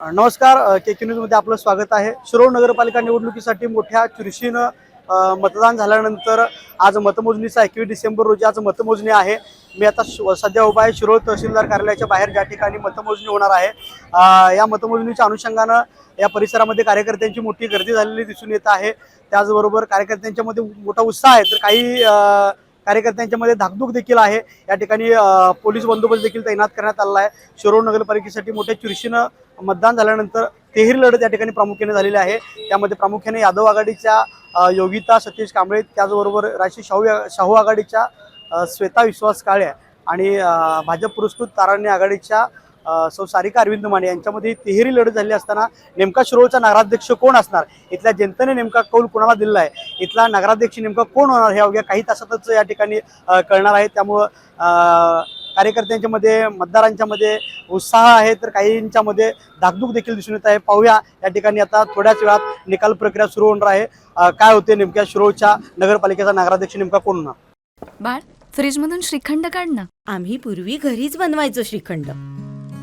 नमस्कार, के न्यूजमध्ये आपलं स्वागत आहे. शिरोळ नगरपालिका निवडणुकीसाठी मोठ्या चुरशीनं मतदान झाल्यानंतर आज मतमोजणीचा 21 डिसेंबर रोजी आज मतमोजणी आहे. मी आता सध्या उभा आहे शिरोळ तहसीलदार कार्यालयाच्या बाहेर, ज्या ठिकाणी मतमोजणी होणार आहे. या मतमोजणीच्या अनुषंगानं या परिसरामध्ये कार्यकर्त्यांची मोठी गर्दी झालेली दिसून येत आहे. त्याचबरोबर कार्यकर्त्यांच्यामध्ये मोठा उत्साह आहे, तर काही कार्यकर्त्यांच्यामध्ये धाकधूक देखील आहे. या ठिकाणी पोलीस बंदोबस्त देखील तैनात करण्यात आला आहे. शिरोळ नगरपालिकेसाठी मोठ्या चुरशीनं मतदान झाल्यानंतर तिहेरी लढत या ठिकाणी प्रामुख्याने झालेली आहे. त्यामध्ये प्रामुख्याने यादव आघाडीच्या योगिता सतीश कांबळे, त्याचबरोबर राशी शाहू आघाडीच्या श्वेता विश्वास काळे आणि भाजप पुरस्कृत ताराण्य आघाडीच्या सौ सारिका अरविंद माने यांच्यामध्ये तिहेरी लढत झाली असताना नेमका शिरोळचा नगराध्यक्ष कोण असणार, इथल्या जनतेने नेमका कौल कोणाला दिलेला आहे, इथला नगराध्यक्ष नेमका कोण होणार हे अवघ्या काही तासातच या ठिकाणी कळणार आहे. त्यामुळं कार्यकर्त्यांच्या मध्ये, मतदारांच्या मध्ये उत्साह आहे, तर काहींच्या मध्ये धाकधूक देखील दिसून येत आहे. पाहूया या ठिकाणी आता थोड्याच वेळात निकाल प्रक्रिया सुरू होणार आहे. काय होते नेमक्या शिरोळच्या नगरपालिकेचा नगराध्यक्ष नेमका कोण होणार. बाळ, फ्रीजमधून श्रीखंड काढ ना. आम्ही पूर्वी घरीच बनवायचो श्रीखंड,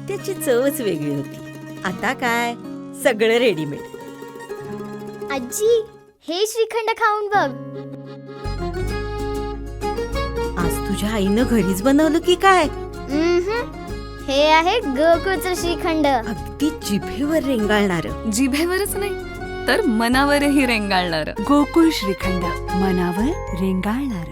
त्याची चवच वेगळी होती. आता काय सगळं रेडीमेड. आजी, हे श्रीखंड खाऊन बघ. आज तुझ्या आईनं घरीच बनवलं की काय? हे आहे गोकुळचं श्रीखंड. अगदी जिभेवर रेंगाळणार. जिभेवरच नाही तर मनावरही रेंगाळणार. गोकुळ श्रीखंड, मनावर रेंगाळणार.